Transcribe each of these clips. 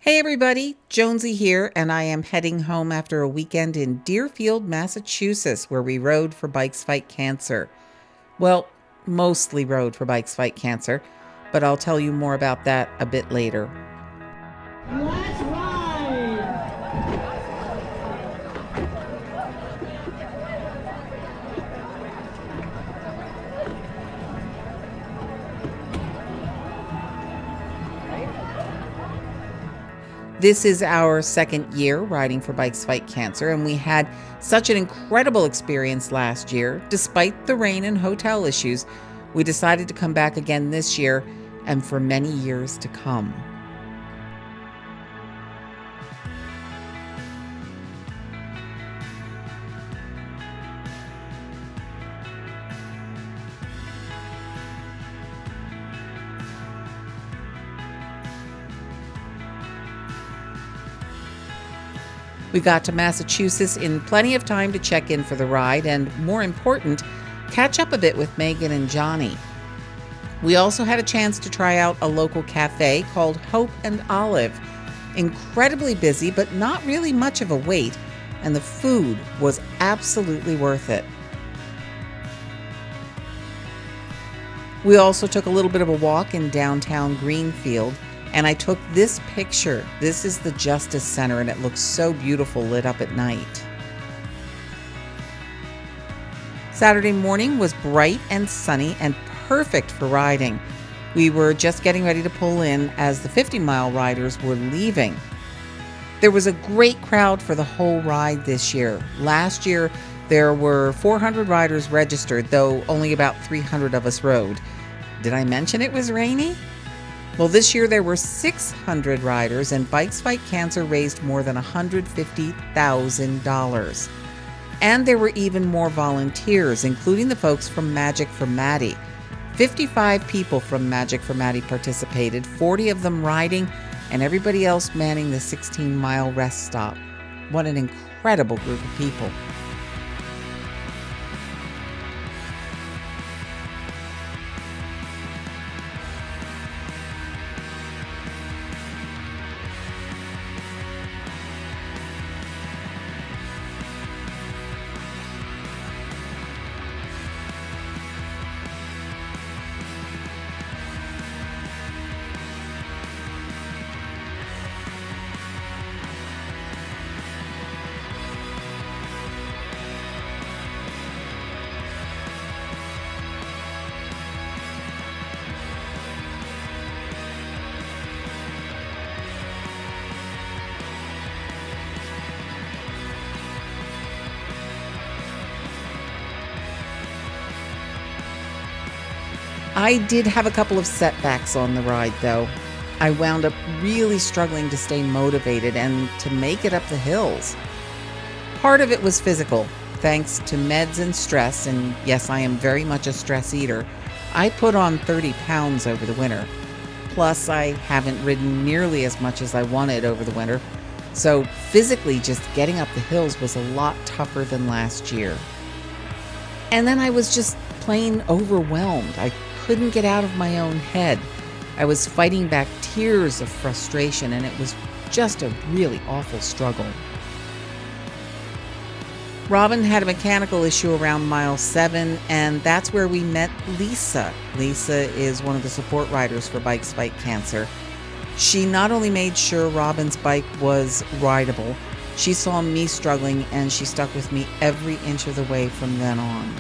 Hey everybody, Jonesy here, and I am heading home after a weekend in Deerfield, Massachusetts, where we rode for Bikes Fight Cancer. Well, mostly rode for Bikes Fight Cancer, but I'll tell you more about that a bit later. Let's ride! This is our second year riding for Bikes Fight Cancer, and we had such an incredible experience last year. Despite the rain and hotel issues, we decided to come back again this year and for many years to come. We got to Massachusetts in plenty of time to check in for the ride and, more important, catch up a bit with Megan and Johnny. We also had a chance to try out a local cafe called Hope and Olive. Incredibly busy, but not really much of a wait, and the food was absolutely worth it. We also took a little bit of a walk in downtown Greenfield, and I took this picture. This is the Justice Center, and it looks so beautiful lit up at night. Saturday morning was bright and sunny and perfect for riding. We were just getting ready to pull in as the 50-mile riders were leaving. There was a great crowd for the whole ride this year. Last year, there were 400 riders registered, though only about 300 of us rode. Did I mention it was rainy? Well, this year there were 600 riders, and Bikes Fight Cancer raised more than $150,000. And there were even more volunteers, including the folks from Magic for Maddie. 55 people from Magic for Maddie participated, 40 of them riding, and everybody else manning the 16-mile rest stop. What an incredible group of people. I did have a couple of setbacks on the ride, though. I wound up really struggling to stay motivated and to make it up the hills. Part of it was physical. Thanks to meds and stress, and yes, I am very much a stress eater, I put on 30 pounds over the winter. Plus, I haven't ridden nearly as much as I wanted over the winter, so physically just getting up the hills was a lot tougher than last year. And then I was just plain overwhelmed. I couldn't get out of my own head. I was fighting back tears of frustration, and it was just a really awful struggle. Robin had a mechanical issue around mile 7, and that's where we met Lisa. Lisa is one of the support riders for Bikes Fight Cancer. She not only made sure Robin's bike was rideable, she saw me struggling, and she stuck with me every inch of the way from then on.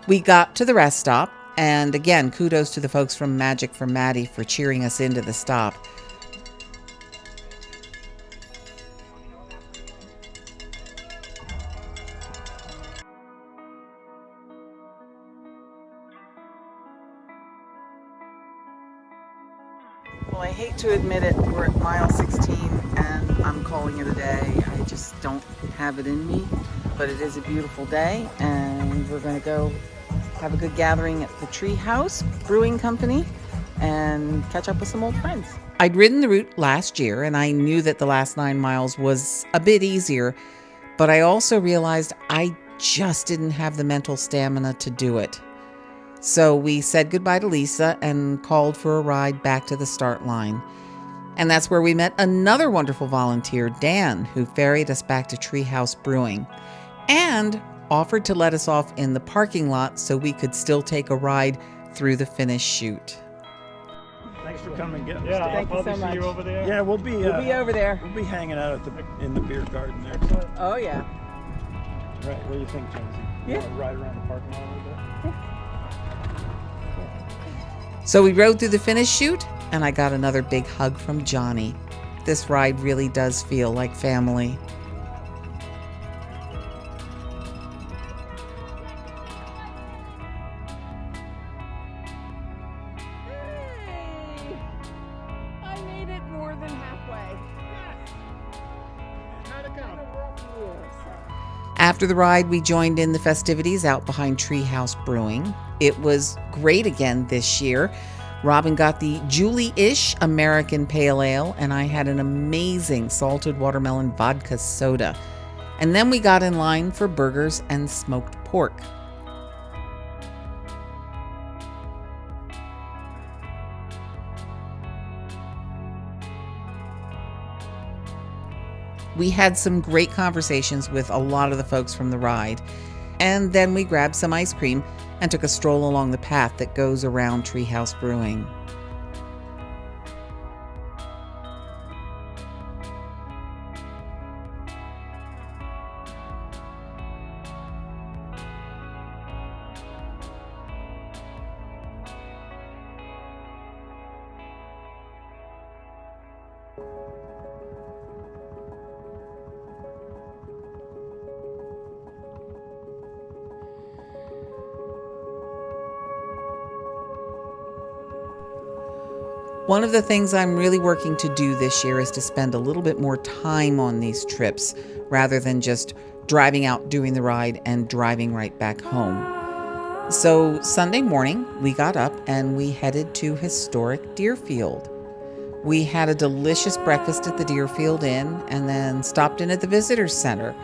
We got to the rest stop, and again, kudos to the folks from Magic for Maddie for cheering us into the stop. Well, I hate to admit it, we're at mile 16 and I'm calling it a day. I just don't have it in me, but it is a beautiful day and we're going to go have a good gathering at the Tree House Brewing Company and catch up with some old friends. I'd ridden the route last year and I knew that the last 9 miles was a bit easier, but I also realized I just didn't have the mental stamina to do it. So we said goodbye to Lisa and called for a ride back to the start line. And that's where we met another wonderful volunteer, Dan, who ferried us back to Treehouse Brewing and offered to let us off in the parking lot so we could still take a ride through the finish chute. Thanks for coming and getting us. Yeah, Steve. I'll Thank you so probably see much. you over there. Yeah, we'll be over there. We'll be hanging out in the beer garden there. Oh, yeah. Right. What do you think, Jonesy? Yeah. Want to ride around the parking lot a little bit? So we rode through the finish chute and I got another big hug from Johnny. This ride really does feel like family. Hey! I made it more than halfway. How'd it go? After the ride, we joined in the festivities out behind Treehouse Brewing. It was great again this year. Robin got the Julie-ish American Pale Ale, and I had an amazing salted watermelon vodka soda. And then we got in line for burgers and smoked pork. We had some great conversations with a lot of the folks from the ride. And then we grabbed some ice cream and took a stroll along the path that goes around Treehouse Brewing. One of the things I'm really working to do this year is to spend a little bit more time on these trips rather than just driving out, doing the ride, and driving right back home. So Sunday morning, we got up and we headed to Historic Deerfield. We had a delicious breakfast at the Deerfield Inn and then stopped in at the Visitors Center.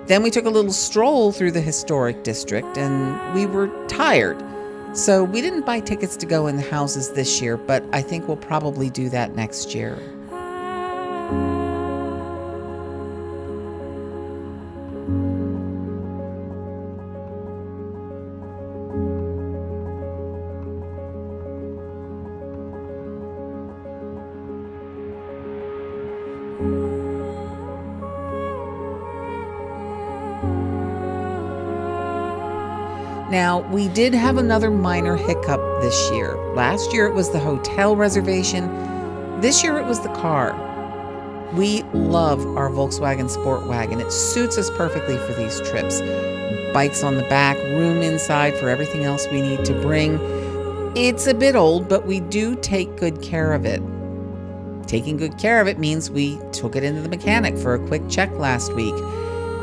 Then we took a little stroll through the historic district and we were tired. So we didn't buy tickets to go in the houses this year, but I think we'll probably do that next year. Now, we did have another minor hiccup this year. Last year it was the hotel reservation. This year it was the car. We love our Volkswagen Sport Wagon. It suits us perfectly for these trips. Bikes on the back, room inside for everything else we need to bring. It's a bit old, but we do take good care of it. Taking good care of it means we took it into the mechanic for a quick check last week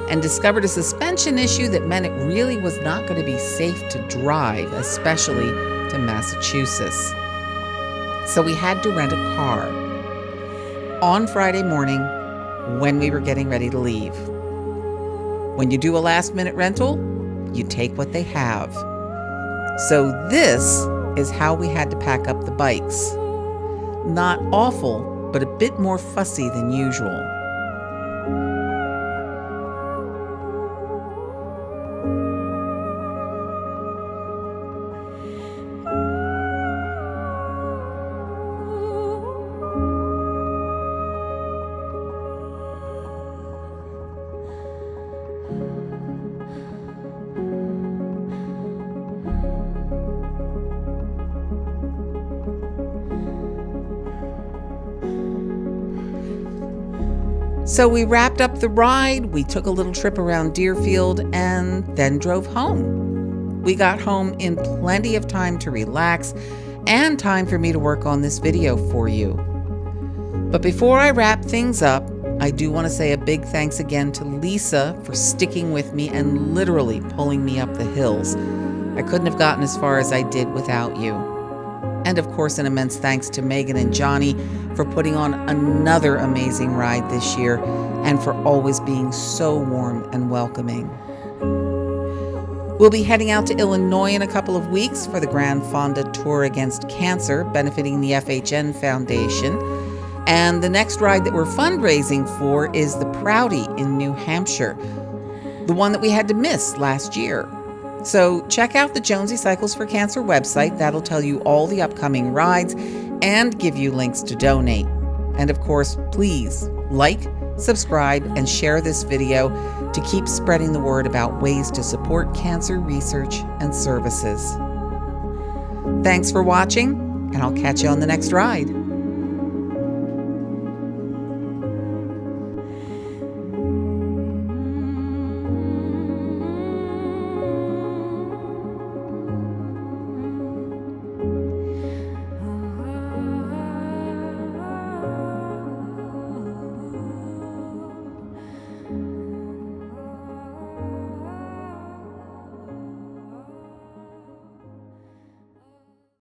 and discovered a suspension issue that meant it really was not going to be safe to drive, especially to Massachusetts. So we had to rent a car on Friday morning when we were getting ready to leave. When you do a last-minute rental, you take what they have. So this is how we had to pack up the bikes. Not awful, but a bit more fussy than usual. So we wrapped up the ride, we took a little trip around Deerfield, and then drove home. We got home in plenty of time to relax and time for me to work on this video for you. But before I wrap things up, I do want to say a big thanks again to Lisa for sticking with me and literally pulling me up the hills. I couldn't have gotten as far as I did without you. And of course, an immense thanks to Megan and Johnny for putting on another amazing ride this year and for always being so warm and welcoming. We'll be heading out to Illinois in a couple of weeks for the Grand Fonda Tour Against Cancer, benefiting the FHN Foundation. And the next ride that we're fundraising for is the Prouty in New Hampshire, the one that we had to miss last year. So check out the Jonesy Cycles for Cancer website. That'll tell you all the upcoming rides and give you links to donate. And of course, please like, subscribe, and share this video to keep spreading the word about ways to support cancer research and services. Thanks for watching, and I'll catch you on the next ride.